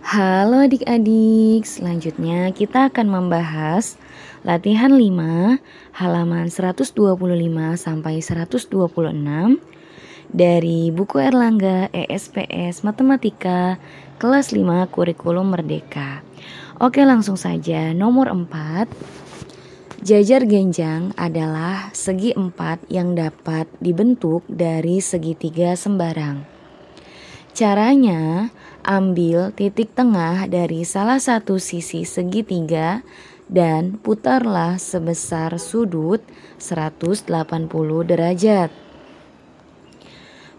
Halo adik-adik, selanjutnya kita akan membahas latihan 5 halaman 125 sampai 126 dari buku Erlangga ESPS Matematika kelas 5 Kurikulum Merdeka. Oke, langsung saja. Nomor 4. Jajar genjang adalah segi 4 yang dapat dibentuk dari segitiga sembarang. Caranya, ambil titik tengah dari salah satu sisi segitiga dan putarlah sebesar sudut 180 derajat.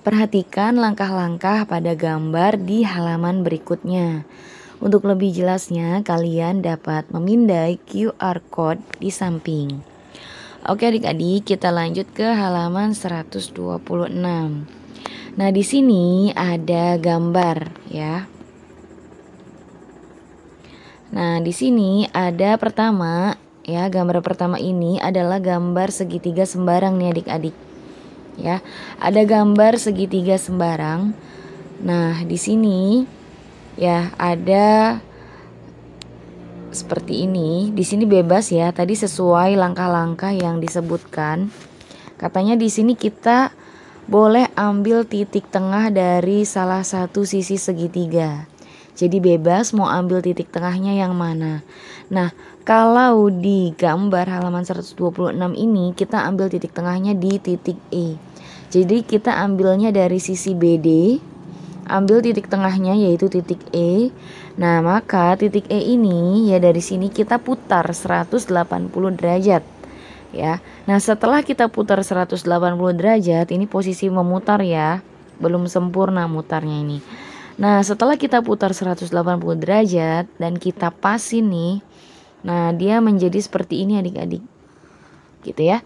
Perhatikan langkah-langkah pada gambar di halaman berikutnya. Untuk lebih jelasnya, kalian dapat memindai QR code di samping. Oke adik-adik, kita lanjut ke halaman 126. Nah, di sini ada gambar ya. Nah, di sini ada pertama ya, gambar pertama ini adalah gambar segitiga sembarang nih adik-adik. Ya, ada gambar segitiga sembarang. Nah, di sini ya ada seperti ini. Di sini bebas ya, tadi sesuai langkah-langkah yang disebutkan. Katanya di sini kita boleh ambil titik tengah dari salah satu sisi segitiga. Jadi bebas mau ambil titik tengahnya yang mana. Nah, kalau di gambar halaman 126 ini kita ambil titik tengahnya di titik E. Jadi kita ambilnya dari sisi BD, ambil titik tengahnya yaitu titik E. Nah, maka titik E ini ya dari sini kita putar 180 derajat. Ya. Nah, setelah kita putar 180 derajat, ini posisi memutar ya. Belum sempurna mutarnya ini. Nah, setelah kita putar 180 derajat dan kita pasin nih. Nah, dia menjadi seperti ini adik-adik. Gitu ya.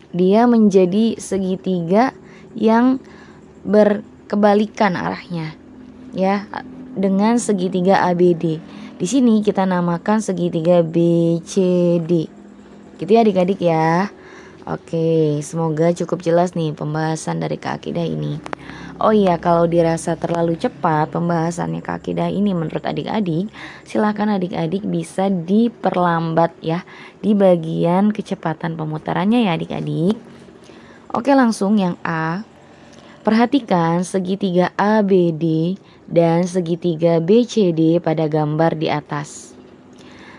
Dia menjadi segitiga yang berkebalikan arahnya. Ya, dengan segitiga ABD. Di sini kita namakan segitiga BCD. Gitu ya adik-adik ya. Oke, semoga cukup jelas nih pembahasan dari Kak Akidah ini. Oh iya, kalau dirasa terlalu cepat pembahasannya Kak Akidah ini menurut adik-adik, silakan adik-adik bisa diperlambat ya di bagian kecepatan pemutarannya ya adik-adik. Oke, langsung yang A. Perhatikan segitiga ABD dan segitiga BCD pada gambar di atas.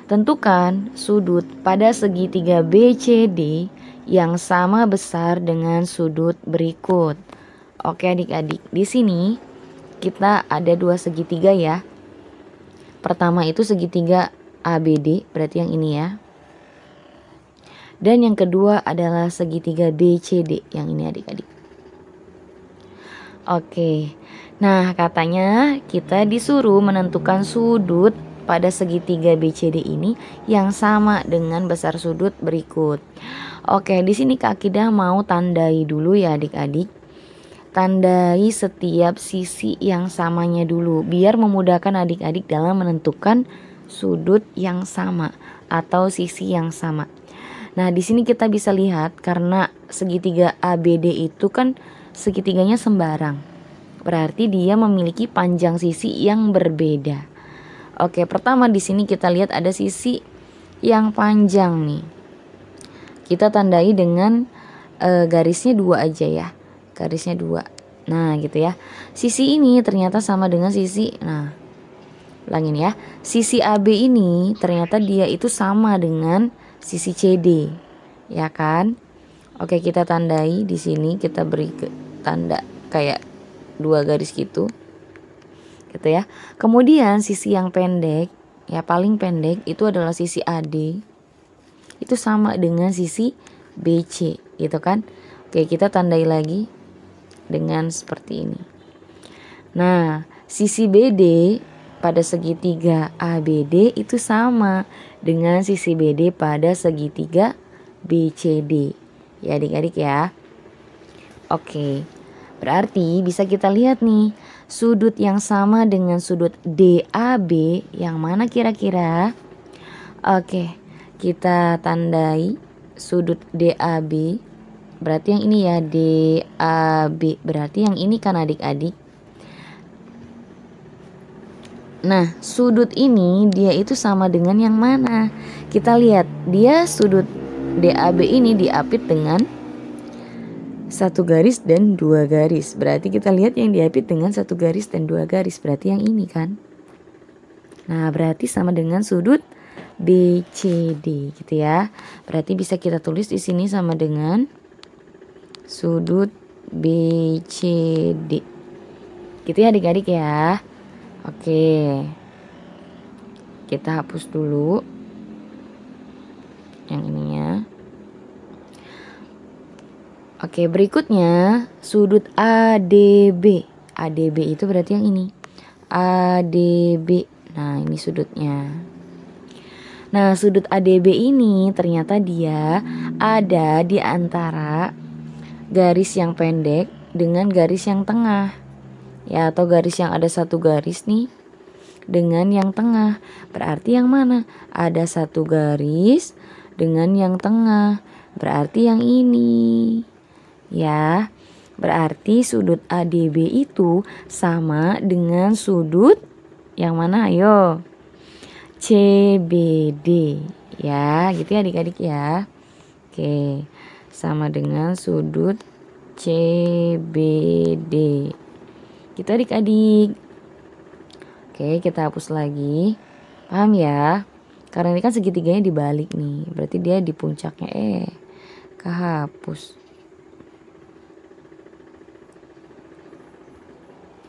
Tentukan sudut pada segitiga BCD yang sama besar dengan sudut berikut. Oke adik-adik, di sini kita ada dua segitiga ya. Pertama itu segitiga ABD, berarti yang ini ya. Dan yang kedua adalah segitiga BCD, yang ini adik-adik. Oke, nah katanya kita disuruh menentukan sudut pada segitiga BCD ini yang sama dengan besar sudut berikut. Oke, di sini Kak Akidah mau tandai dulu ya adik-adik. Tandai setiap sisi yang samanya dulu biar memudahkan adik-adik dalam menentukan sudut yang sama atau sisi yang sama. Nah, di sini kita bisa lihat karena segitiga ABD itu kan segitiganya sembarang. Berarti dia memiliki panjang sisi yang berbeda. Oke, pertama di sini kita lihat ada sisi yang panjang nih. Kita tandai dengan garisnya 2 aja ya. Garisnya 2. Nah, gitu ya. Sisi ini ternyata sama dengan sisi, nah, ulangin ya. Sisi AB ini ternyata dia itu sama dengan sisi CD. Ya kan? Oke, kita tandai di sini, kita beri tanda kayak 2 garis gitu. Gitu ya. Kemudian sisi yang pendek, ya paling pendek itu adalah sisi AD. Itu sama dengan sisi BC, gitu kan? Oke, kita tandai lagi dengan seperti ini. Nah, sisi BD pada segitiga ABD itu sama dengan sisi BD pada segitiga BCD. Ya adik-adik ya. Oke. Berarti bisa kita lihat nih, sudut yang sama dengan sudut DAB yang mana kira-kira? Oke, kita tandai sudut DAB. Berarti yang ini ya DAB. Berarti yang ini kan adik-adik. Nah, sudut ini dia itu sama dengan yang mana? Kita lihat, dia sudut DAB ini diapit dengan satu garis dan dua garis. Berarti kita lihat yang diapit dengan satu garis dan dua garis. Berarti yang ini kan. Nah, berarti sama dengan sudut BCD gitu ya. Berarti bisa kita tulis di sini sama dengan sudut BCD. Gitu ya adik-adik ya. Oke. Kita hapus dulu yang ininya. Oke, berikutnya sudut ADB. ADB itu berarti yang ini. ADB. Nah, ini sudutnya. Nah, sudut ADB ini ternyata dia ada di antara garis yang pendek dengan garis yang tengah. Ya, atau garis yang ada satu garis nih dengan yang tengah. Berarti yang mana? Ada satu garis dengan yang tengah. Berarti yang ini. Ya, berarti sudut ADB itu sama dengan sudut yang mana? Ayo. CBD. Ya, gitu ya adik-adik ya. Oke, sama dengan sudut CBD. Gitu adik-adik. Oke, kita hapus lagi. Paham ya? Karena ini kan segitiganya dibalik nih. Berarti dia di puncaknya. Kehapus.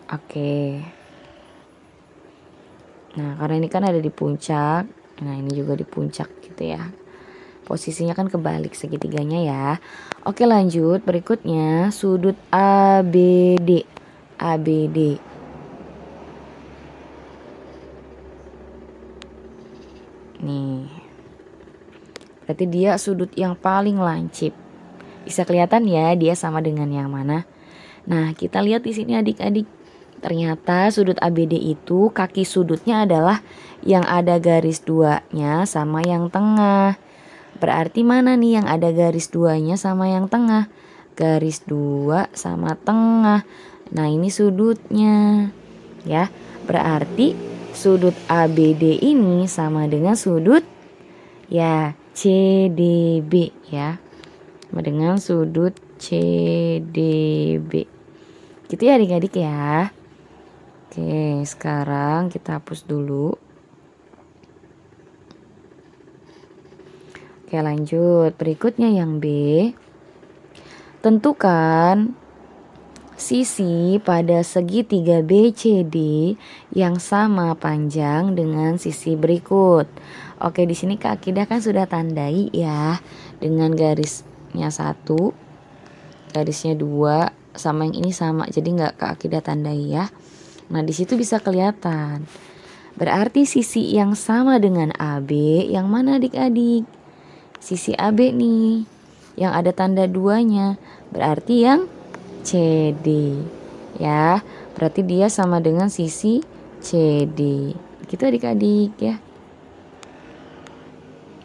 Oke. Nah, karena ini kan ada di puncak. Nah, ini juga di puncak gitu ya. Posisinya kan kebalik segitiganya ya. Oke, lanjut. Berikutnya sudut ABD. ABD. Nih. Berarti dia sudut yang paling lancip. Bisa kelihatan ya dia sama dengan yang mana? Nah, kita lihat di sini adik-adik. Ternyata sudut ABD itu kaki sudutnya adalah yang ada garis duanya sama yang tengah. Berarti mana nih yang ada garis duanya sama yang tengah? Garis dua sama tengah. Nah, ini sudutnya. Ya, berarti sudut ABD ini sama dengan sudut ya CDB ya. Sama dengan sudut CDB. Gitu ya adik-adik ya. Oke, sekarang kita hapus dulu. Oke, lanjut. Berikutnya yang B. Tentukan sisi pada segitiga BCD yang sama panjang dengan sisi berikut. Oke, di sini Kak Akidah kan sudah tandai ya dengan garisnya 1, garisnya 2, sama yang ini sama. Jadi nggak Kak Akidah tandai ya. Nah, di situ bisa kelihatan. Berarti sisi yang sama dengan AB yang mana adik-adik? Sisi AB nih. Yang ada tanda 2-nya. Berarti yang CD. Ya, berarti dia sama dengan sisi CD. Gitu adik-adik ya.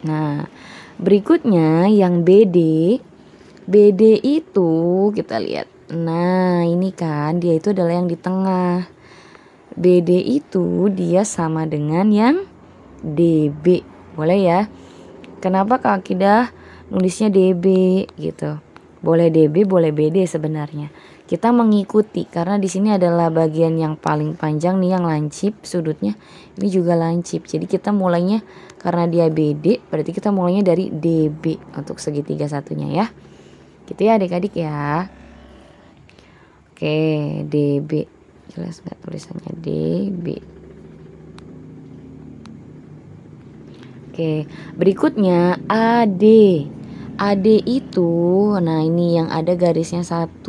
Nah, berikutnya yang BD. BD itu kita lihat. Nah, ini kan dia itu adalah yang di tengah. BD itu dia sama dengan yang DB. Boleh ya? Kenapa Kak Akidah nulisnya DB gitu? Boleh DB, boleh BD sebenarnya. Kita mengikuti karena di sini adalah bagian yang paling panjang nih yang lancip sudutnya. Ini juga lancip. Jadi kita mulainya karena dia BD, berarti kita mulainya dari DB untuk segitiga satunya ya. Gitu ya adik-adik ya. Oke, DB. Jelas nggak tulisannya DB. Oke, berikutnya AD. AD itu, nah ini yang ada garisnya 1.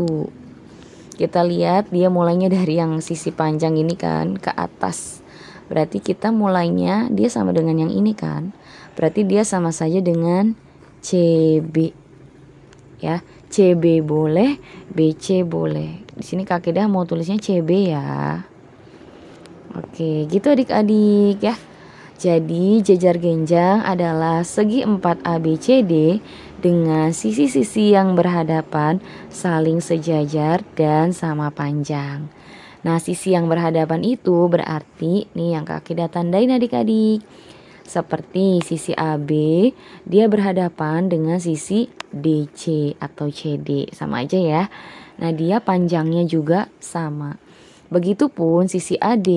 Kita lihat dia mulainya dari yang sisi panjang ini kan ke atas. Berarti kita mulainya dia sama dengan yang ini kan. Berarti dia sama saja dengan CB. Ya, CB boleh, BC boleh. Di sini Kak Akidah mau tulisnya CB ya. Oke, gitu adik-adik ya. Jadi jejar genjang adalah segi 4 ABCD dengan sisi-sisi yang berhadapan saling sejajar dan sama panjang. Nah, sisi yang berhadapan itu berarti nih yang Kak Akida tandain adik-adik. Seperti sisi AB, dia berhadapan dengan sisi DC atau CD. Sama aja ya. Nah, dia panjangnya juga sama. Begitupun sisi AD,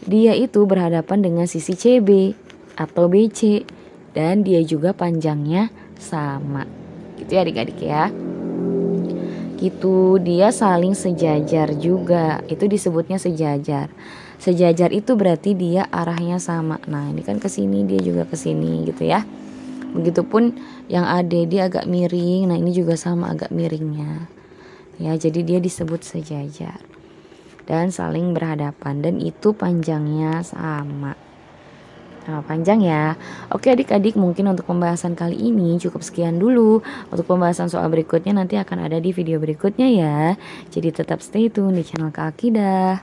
dia itu berhadapan dengan sisi CB atau BC. Dan dia juga panjangnya sama. Gitu ya adik-adik ya. Gitu, dia saling sejajar juga. Itu disebutnya sejajar. Sejajar itu berarti dia arahnya sama. Nah, ini kan ke sini, dia juga ke sini gitu ya. Begitupun yang AD dia agak miring. Nah, ini juga sama agak miringnya. Ya, jadi dia disebut sejajar. Dan saling berhadapan dan itu panjangnya sama. Nah, panjang ya. Oke adik-adik, mungkin untuk pembahasan kali ini cukup sekian dulu. Untuk pembahasan soal berikutnya nanti akan ada di video berikutnya ya. Jadi tetap stay tune di channel Kak Akidah.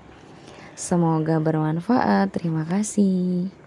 Semoga bermanfaat. Terima kasih.